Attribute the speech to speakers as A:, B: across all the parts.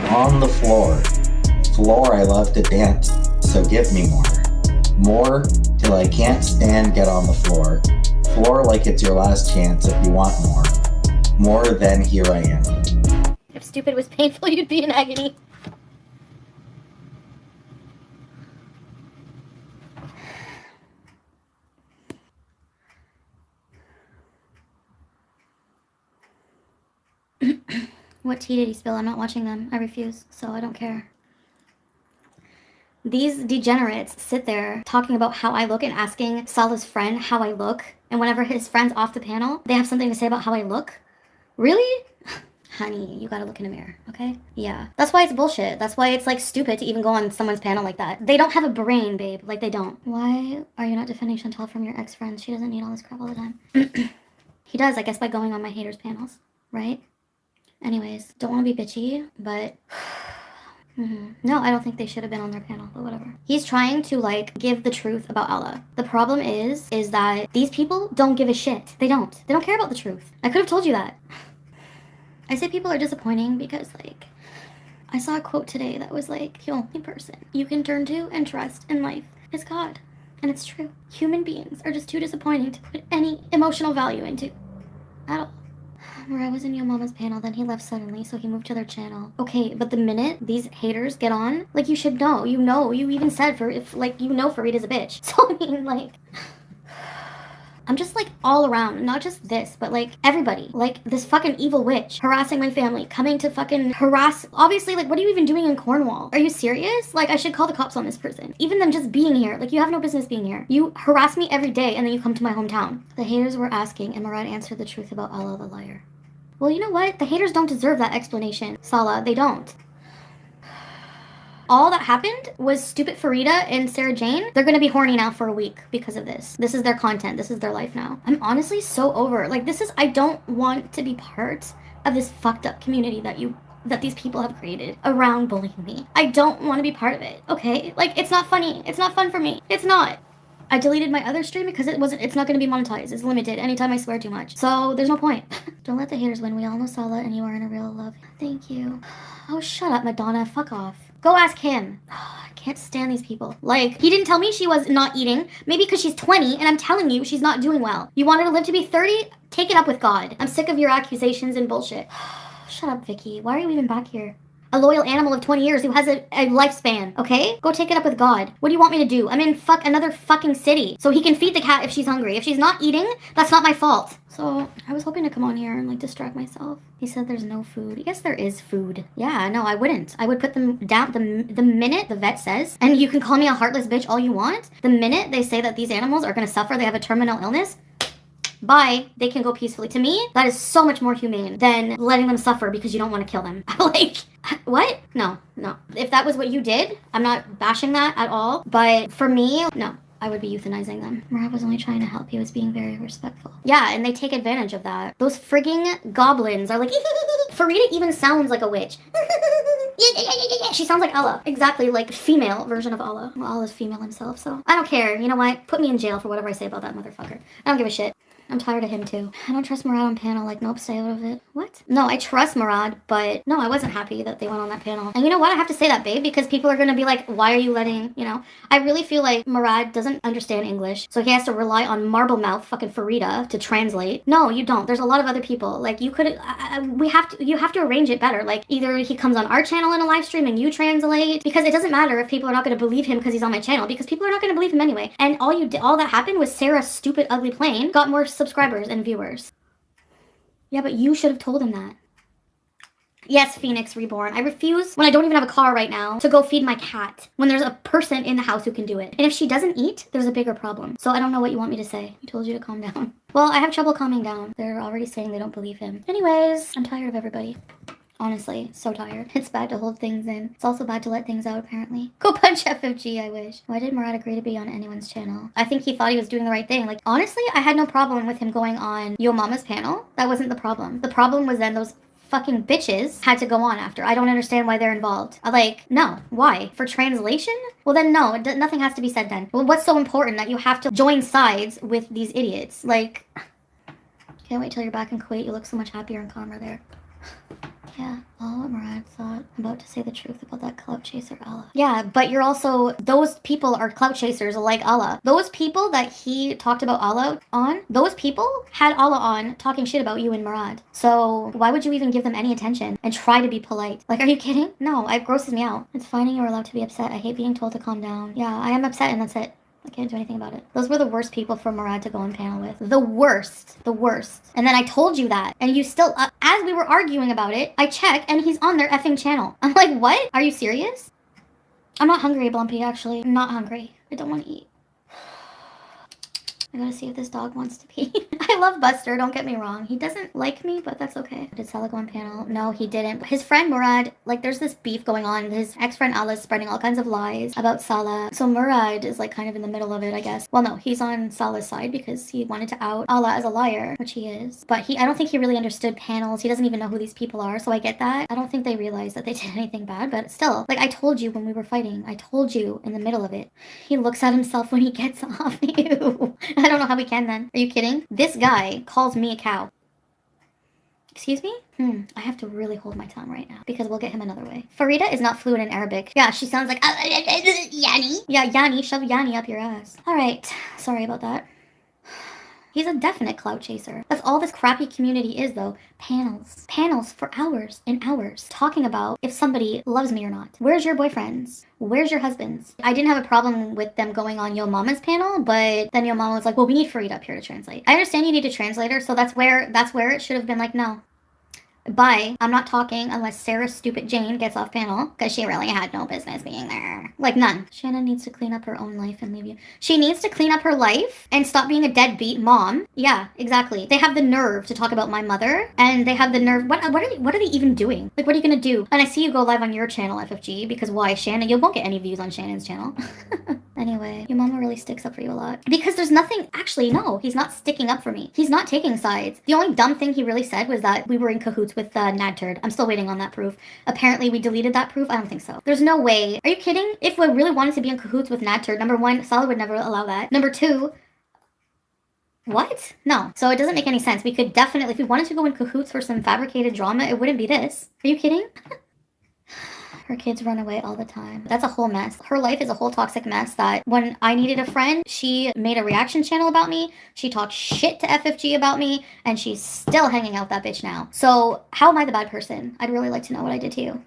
A: On the floor. Floor, I love to dance, so give me more. More till I can't stand, get on the floor. Floor like it's your last chance if you want more. More than here I am.
B: If stupid was painful, you'd be in agony. What tea did he spill? I'm not watching them. I refuse, so I don't care. These degenerates sit there talking about how I look and asking Salah's friend how I look. And whenever his friend's off the panel, they have something to say about how I look. Really? Honey, you gotta look in the mirror, okay? Yeah. That's why it's bullshit. That's why it's like stupid to even go on someone's panel like that. They don't have a brain, babe. Like they don't. Why are you not defending Chantal from your ex-friends? She doesn't need all this crap all the time. He does, I guess, by going on my haters' panels, right? Anyways, don't want to be bitchy, but no, I don't think they should have been on their panel, but whatever. He's trying to like give the truth about Allah. The problem is that these people don't give a shit. They don't care about the truth. I could have told you that. I say people are disappointing because like I saw a quote today that was like, the only person you can turn to and trust in life is God. And it's true. Human beings are just too disappointing to put any emotional value into at all. Where I was in Yo Mama's panel, then he left suddenly, so he moved to their channel. Okay, but the minute these haters get on, like, you should know. You even said Farid's a bitch. So, I mean, like, I'm just, like, all around, not just this, but, like, everybody. Like, this fucking evil witch harassing my family, coming to fucking harass. Obviously, like, what are you even doing in Cornwall? Are you serious? Like, I should call the cops on this person. Even them just being here. Like, you have no business being here. You harass me every day, and then you come to my hometown. The haters were asking, and Murad answered the truth about Allah the liar. Well, you know what? The haters don't deserve that explanation, Salah. They don't. All that happened was stupid Farida and Sarah Jane. They're gonna be horny now for a week because of this. This is their content. This is their life now. I'm honestly so over. Like, I don't want to be part of this fucked up community that these people have created around bullying me. I don't want to be part of it, okay? Like, it's not funny. It's not fun for me. It's not. I deleted my other stream because it's not going to be monetized. It's limited anytime I swear too much. So there's no point. Don't let the haters win. We all know Salah and you are in a real love. Thank you. Oh, shut up, Madonna. Fuck off. Go ask him. I can't stand these people. Like, he didn't tell me she was not eating. Maybe because she's 20 and I'm telling you she's not doing well. You want her to live to be 30? Take it up with God. I'm sick of your accusations and bullshit. Shut up, Vicky. Why are you even back here? A loyal animal of 20 years who has a lifespan, okay? Go take it up with God. What do you want me to do? I'm in another fucking city. So he can feed the cat if she's hungry. If she's not eating, that's not my fault. So I was hoping to come on here and like distract myself. He said there's no food. Yes, there is food. Yeah, no, I wouldn't. I would put them down the minute the vet says, and you can call me a heartless bitch all you want, the minute they say that these animals are gonna suffer, they have a terminal illness, bye, they can go peacefully. To me, that is so much more humane than letting them suffer because you don't want to kill them. Like, what? No. If that was what you did, I'm not bashing that at all. But for me, no. I would be euthanizing them. Murad was only trying to help. He was being very respectful. Yeah, and they take advantage of that. Those frigging goblins are like, Farida even sounds like a witch. She sounds like Allah. Exactly, like female version of Allah. Well, Allah's female himself, so I don't care. You know what? Put me in jail for whatever I say about that motherfucker. I don't give a shit. I'm tired of him too. I don't trust Murad on panel. Like, nope, stay out of it. What? No, I trust Murad, but no, I wasn't happy that they went on that panel. And you know what? I have to say that, babe, because people are gonna be like, why are you letting, I really feel like Murad doesn't understand English, so he has to rely on marble mouth fucking Farida to translate. No, you don't. There's a lot of other people. Like, you could, you have to arrange it better. Like, either he comes on our channel in a live stream and you translate, because it doesn't matter if people are not gonna believe him because he's on my channel, because people are not gonna believe him anyway. And all that happened was Sarah's stupid, ugly plane got more subscribers and viewers. Yeah, but you should have told him that. Yes, Phoenix Reborn. I refuse, when I don't even have a car right now, to go feed my cat when there's a person in the house who can do it. And if she doesn't eat, there's a bigger problem. So I don't know what you want me to say. I told you to calm down. Well, I have trouble calming down. They're already saying they don't believe him. Anyways, I'm tired of everybody. Honestly, so tired. It's bad to hold things in. It's also bad to let things out, apparently. Go punch FFG, I wish. Why did Murad agree to be on anyone's channel? I think he thought he was doing the right thing. Like, honestly, I had no problem with him going on Yo Mama's panel. That wasn't the problem. The problem was then those fucking bitches had to go on after. I don't understand why they're involved. Like, no. Why? For translation? Well, then no. Nothing has to be said then. Well, what's so important that you have to join sides with these idiots? Like, can't wait till you're back in Kuwait. You look so much happier and calmer there. Yeah, all what Murad thought. I'm about to say the truth about that clout chaser Allah. Yeah, but you're also, those people are clout chasers like Allah. Those people that he talked about Allah on, those people had Allah on talking shit about you and Murad. So why would you even give them any attention and try to be polite? Like, are you kidding? No, it grosses me out. It's fine, you're allowed to be upset. I hate being told to calm down. Yeah, I am upset and that's it. I can't do anything about it. Those were the worst people for Murad to go on panel with. The worst. The worst. And then I told you that. And you still, as we were arguing about it, I check and he's on their effing channel. I'm like, what? Are you serious? I'm not hungry, Blumpy, actually. I'm not hungry. I don't want to eat. I gotta see if this dog wants to pee. I love Buster, don't get me wrong. He doesn't like me, but that's okay. Did Salah go on panel? No, he didn't. His friend Murad, like there's this beef going on. His ex-friend Allah is spreading all kinds of lies about Salah. So Murad is like kind of in the middle of it, I guess. Well, no, he's on Salah's side because he wanted to out Allah as a liar, which he is. But I don't think he really understood panels. He doesn't even know who these people are, so I get that. I don't think they realized that they did anything bad, but still, like I told you when we were fighting. I told you in the middle of it. He looks at himself when he gets off you. I don't know how we can then. Are you kidding? This guy calls me a cow. Excuse me? I have to really hold my tongue right now because we'll get him another way. Farida is not fluent in Arabic. Yeah, she sounds like Yani. Yeah, Yani, shove Yani up your ass. All right, sorry about that. He's a definite clout chaser. That's all this crappy community is, though. Panels. Panels for hours and hours talking about if somebody loves me or not. Where's your boyfriends? Where's your husbands? I didn't have a problem with them going on Yo Mama's panel, but then Yo Mama was like, well, we need Farid up here to translate. I understand you need a translator, so that's where it should have been like, no. Bye. I'm not talking unless Sarah Stupid Jane gets off panel, because she really had no business being there. Like, none. Shannon needs to clean up her own life and leave you. She needs to clean up her life and stop being a deadbeat mom. Yeah, exactly. They have the nerve to talk about my mother, and they have the nerve. What are they even doing? Like, what are you gonna do? And I see you go live on your channel, FFG, because why, Shannon? You won't get any views on Shannon's channel. Anyway, your mama really sticks up for you a lot. Because there's nothing, actually, no, he's not sticking up for me. He's not taking sides. The only dumb thing he really said was that we were in cahoots with Nadturd. I'm still waiting on that proof. Apparently we deleted that proof. I don't think so. There's no way. Are you kidding? If we really wanted to be in cahoots with Nadturd, number one, Salah would never allow that. Number two, what? No. So it doesn't make any sense. We could definitely, if we wanted to go in cahoots for some fabricated drama, it wouldn't be this. Are you kidding? Her kids run away all the time. That's a whole mess. Her life is a whole toxic mess that when I needed a friend, she made a reaction channel about me. She talked shit to FFG about me, and she's still hanging out with that bitch now. So how am I the bad person? I'd really like to know what I did to you.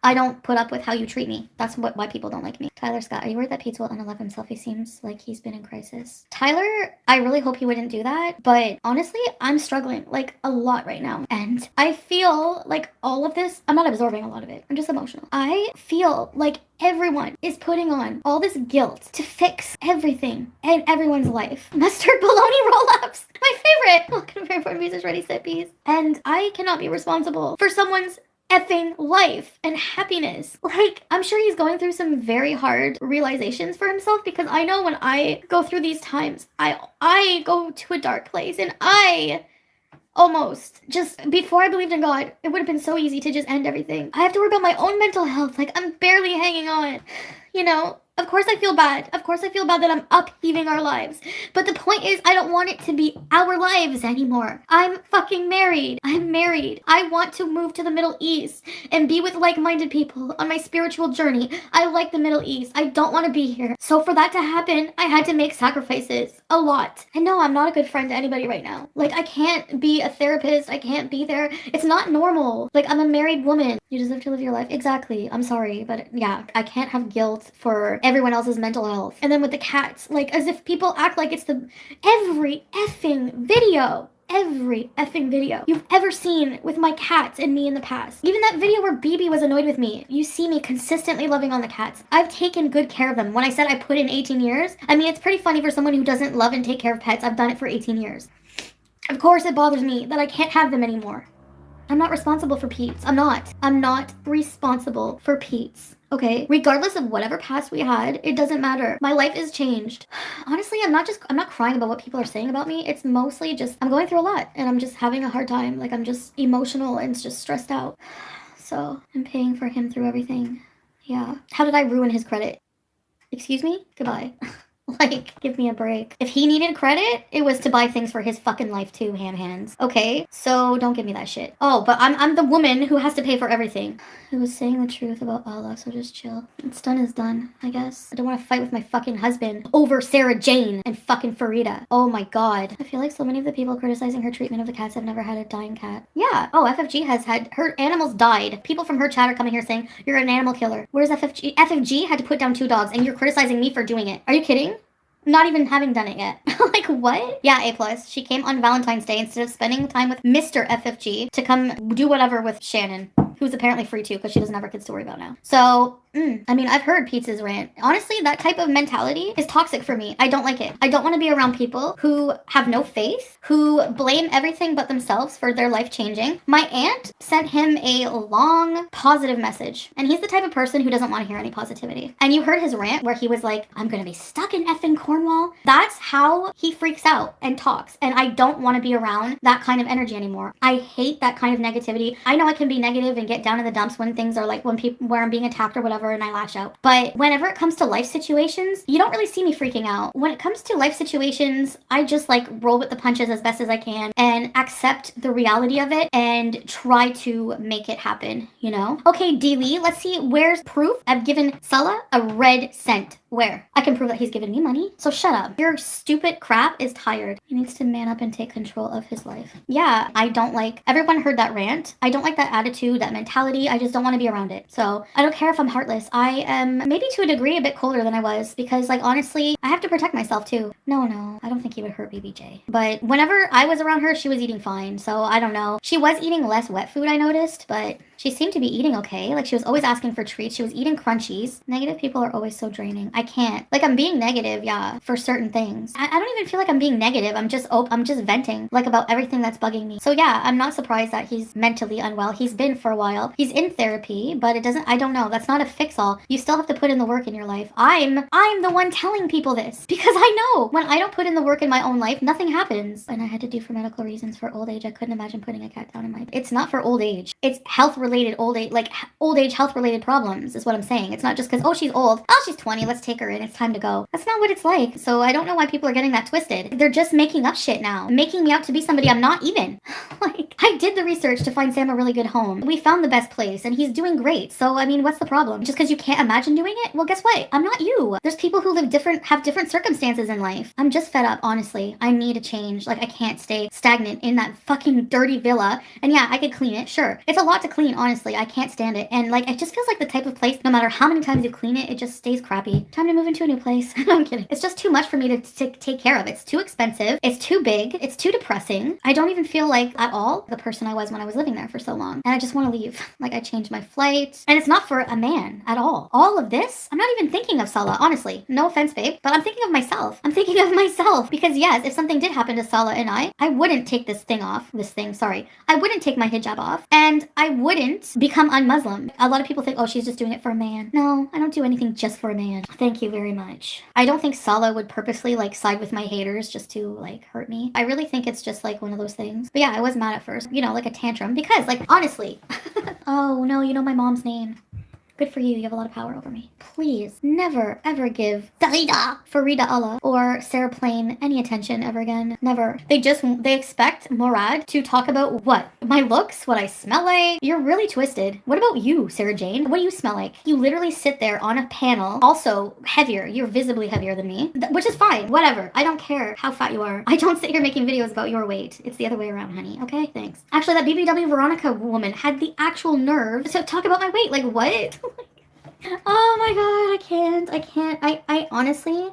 B: I don't put up with how you treat me. That's why people don't like me. Tyler Scott, are you worried that Pete will unalive himself? He seems like he's been in crisis. Tyler, I really hope he wouldn't do that. But honestly, I'm struggling like a lot right now. And I feel like all of this, I'm not absorbing a lot of it. I'm just emotional. I feel like everyone is putting on all this guilt to fix everything in everyone's life. Mustard bologna roll-ups, my favorite. Oh, confirm for visas ready set piece. And I cannot be responsible for someone's effing life and happiness. Like, I'm sure he's going through some very hard realizations for himself, because I know when I go through these times, I go to a dark place, and I almost just, before I believed in God, it would have been so easy to just end everything. I have to worry about my own mental health. Like, I'm barely hanging on, you know? Of course I feel bad. Of course I feel bad that I'm upheaving our lives. But the point is, I don't want it to be our lives anymore. I'm fucking married. I'm married. I want to move to the Middle East and be with like-minded people on my spiritual journey. I like the Middle East. I don't want to be here. So for that to happen, I had to make sacrifices. A lot. And no, I'm not a good friend to anybody right now. Like, I can't be a therapist. I can't be there. It's not normal. Like, I'm a married woman. You deserve to live your life. Exactly. I'm sorry. But yeah, I can't have guilt for everyone else's mental health. And then with the cats, like, as if people act like it's every effing video you've ever seen with my cats and me in the past. Even that video where BB was annoyed with me. You see me consistently loving on the cats. I've taken good care of them. When I said I put in 18 years, I mean, it's pretty funny for someone who doesn't love and take care of pets. I've done it for 18 years. Of course it bothers me that I can't have them anymore. I'm not responsible for Pete's. I'm not responsible for Pete's. Okay, regardless of whatever past we had, it doesn't matter. My life is changed. Honestly, I'm not crying about what people are saying about me. It's mostly just, I'm going through a lot and I'm just having a hard time. Like, I'm just emotional and just stressed out. So I'm paying for him through everything. Yeah. How did I ruin his credit? Excuse me? Goodbye. Like, give me a break. If he needed credit, it was to buy things for his fucking life too, ham hands. Okay? So don't give me that shit. Oh, but I'm the woman who has to pay for everything. I was saying the truth about Allah, so just chill. It's done is done, I guess. I don't want to fight with my fucking husband over Sarah Jane and fucking Farida. Oh my god. I feel like so many of the people criticizing her treatment of the cats have never had a dying cat. Yeah. Oh, FFG has had her animals died. People from her chat are coming here saying, you're an animal killer. Where's FFG? FFG had to put down 2 dogs and you're criticizing me for doing it. Are you kidding? Not even having done it yet. Like, what? Yeah, A+. She came on Valentine's Day instead of spending time with Mr. FFG to come do whatever with Shannon, who's apparently free too because she doesn't have her kids to worry about now. So, I mean, I've heard Pizza's rant. Honestly, that type of mentality is toxic for me. I don't like it. I don't want to be around people who have no faith, who blame everything but themselves for their life changing. My aunt sent him a long, positive message, and he's the type of person who doesn't want to hear any positivity. And you heard his rant where he was like, I'm gonna be stuck in effing Cornwall. That's how he freaks out and talks, and I don't want to be around that kind of energy anymore. I hate that kind of negativity. I know I can be negative and get down in the dumps when things are like where I'm being attacked or whatever and I lash out. But whenever it comes to life situations, you don't really see me freaking out. When it comes to life situations, I just like roll with the punches as best as I can and accept the reality of it and try to make it happen, you know? Okay, D-Lee, let's see, where's proof? I've given Salah a red cent. Where? I can prove that he's given me money. So shut up. Your stupid crap is tired. He needs to man up and take control of his life. Yeah, I don't like, everyone heard that rant. I don't like that attitude, that mentality. I just don't want to be around it. So I don't care if I'm heartless. I am maybe to a degree a bit colder than I was because like honestly, I have to protect myself too. No, I don't think he would hurt BBJ. But whenever I was around her, she was eating fine. So I don't know. She was eating less wet food, I noticed, but she seemed to be eating okay. Like she was always asking for treats. She was eating crunchies. Negative people are always so draining. I can't. Like I'm being negative, yeah, for certain things. I don't even feel like I'm being negative. I'm just venting like about everything that's bugging me. So yeah, I'm not surprised that he's mentally unwell. He's been for a while. He's in therapy, but I don't know. That's not a fix all. You still have to put in the work in your life. I'm the one telling people this because I know when I don't put in the work in my own life, nothing happens. And I had to do for medical reasons for old age. I couldn't imagine putting a cat down in my. It's not for old age. It's health related old age, like old age health related problems is what I'm saying. It's not just because, oh, she's old. Oh, she's 20. Let's take her in. It's time to go. That's not what it's like. So I don't know why people are getting that twisted. They're just making up shit now, making me out to be somebody I'm not even. Like, I did the research to find Sam a really good home. We found the best place and he's doing great. So, I mean, what's the problem? Just because you can't imagine doing it? Well, guess what? I'm not you. There's people who have different circumstances in life. I'm just fed up, honestly. I need a change. Like, I can't stay stagnant in that fucking dirty villa. And yeah, I could clean it, sure. It's a lot to clean, honestly. I can't stand it. And like, it just feels like the type of place, no matter how many times you clean it, it just stays crappy. Time to move into a new place. No, I'm kidding. It's just too much for me to take care of. It's too expensive. It's too big. It's too depressing. I don't even feel like at all the person I was when I was living there for so long. And I just want to leave. Like I changed my flight. And it's not for a man at all. All of this, I'm not even thinking of Salah, honestly. No offense, babe, but I'm thinking of myself. I'm thinking of myself. Because yes, if something did happen to Salah and I wouldn't take I wouldn't take my hijab off. And I wouldn't become un-Muslim. A lot of people think, oh, she's just doing it for a man. No, I don't do anything just for a man. Thank you very much. I don't think Salah would purposely like side with my haters just to like hurt me. I really think it's just like one of those things. But yeah, I was mad at first, you know, like a tantrum because like honestly, oh no, you know my mom's name. Good for you. You have a lot of power over me. Please never ever give Farida Allah or Sarah Plain any attention ever again. Never. They expect Morad to talk about what? My looks? What I smell like? You're really twisted. What about you, Sarah Jane? What do you smell like? You literally sit there on a panel, also heavier. You're visibly heavier than me, which is fine. Whatever. I don't care how fat you are. I don't sit here making videos about your weight. It's the other way around, honey. Okay? Thanks. Actually, that BBW Veronica woman had the actual nerve to talk about my weight. Like, what? Oh my god, I can't. I honestly,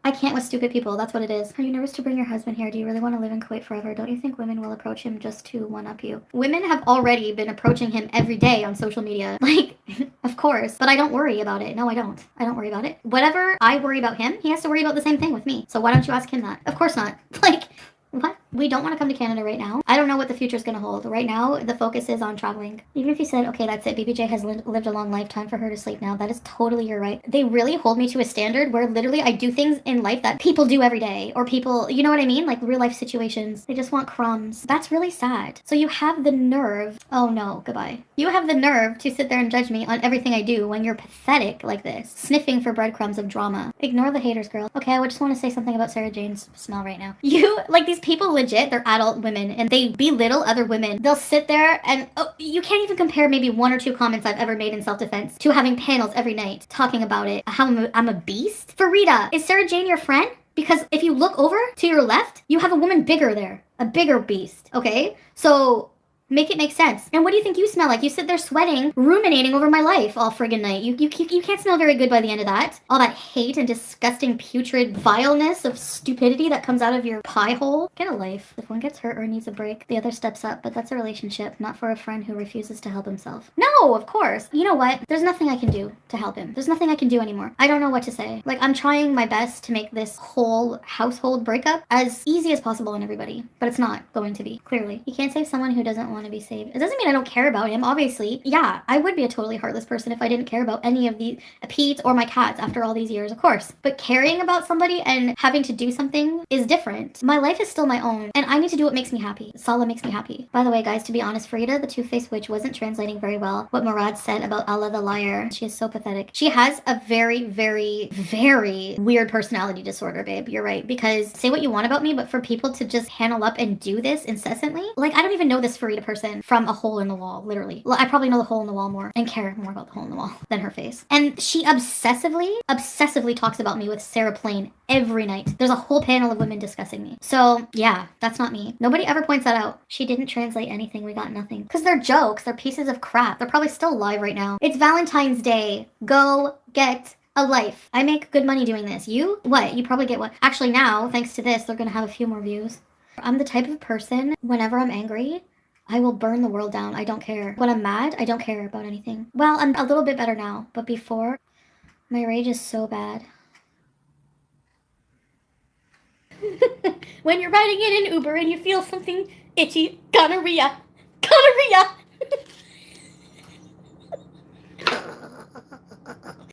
B: I can't with stupid people. That's what it is. Are you nervous to bring your husband here? Do you really want to live in Kuwait forever? Don't you think women will approach him just to one-up you? Women have already been approaching him every day on social media. Like, of course. But I don't worry about it. No, I don't. I don't worry about it. Whatever I worry about him, he has to worry about the same thing with me. So why don't you ask him that? Of course not. Like, What? We don't want to come to Canada right now. I don't know what the future's going to hold. Right now, the focus is on traveling. Even if you said, okay, that's it, BBJ has lived a long life, time for her to sleep now, that is totally your right. They really hold me to a standard where literally I do things in life that people do every day, or people, you know what I mean? Like real life situations. They just want crumbs. That's really sad. So you have the nerve, oh no, goodbye. You have the nerve to sit there and judge me on everything I do when you're pathetic like this, sniffing for breadcrumbs of drama. Ignore the haters, girl. Okay, I just want to say something about Sarah Jane's smell right now. You, like these people legit, they're adult women and they belittle other women. They'll sit there and you can't even compare maybe one or two comments I've ever made in self-defense to having panels every night talking about it, how I'm a beast. Farida, is Sarah Jane your friend? Because if you look over to your left, you have a woman bigger there, a bigger beast, okay? So make it make sense. And what do you think you smell like? You sit there sweating, ruminating over my life all friggin' night. You can't smell very good by the end of that. All that hate and disgusting, putrid vileness of stupidity that comes out of your pie hole. Get a life. If one gets hurt or needs a break, the other steps up. But that's a relationship, not for a friend who refuses to help himself. No, of course. You know what? There's nothing I can do to help him. There's nothing I can do anymore. I don't know what to say. Like, I'm trying my best to make this whole household breakup as easy as possible on everybody. But it's not going to be, clearly. You can't save someone who doesn't want to be saved. It doesn't mean I don't care about him, obviously. Yeah, I would be a totally heartless person if I didn't care about any of the Pete or my cats after all these years, of course. But caring about somebody and having to do something is different. My life is still my own, and I need to do what makes me happy. Sala makes me happy. By the way, guys, to be honest, Frida, the two-faced witch, wasn't translating very well what Murad said about Allah the liar. She is so pathetic. She has a very, very, very weird personality disorder, babe. You're right. Because say what you want about me, but for people to just handle up and do this incessantly, like, I don't even know this Farida person from a hole in the wall, literally. I probably know the hole in the wall more and care more about the hole in the wall than her face. And she obsessively talks about me with Sarah Plain every night. There's a whole panel of women discussing me. So yeah, that's not me. Nobody ever points that out. She didn't translate anything. We got nothing. Because they're jokes. They're pieces of crap. They're probably still live right now. It's Valentine's Day. Go get a life. I make good money doing this. You? What? You probably get what? Actually now, thanks to this, they're gonna have a few more views. I'm the type of person, whenever I'm angry, I will burn the world down. I don't care. When I'm mad, I don't care about anything. Well, I'm a little bit better now, but before, my rage is so bad. When you're riding in an Uber and you feel something itchy, gonorrhea. Gonorrhea!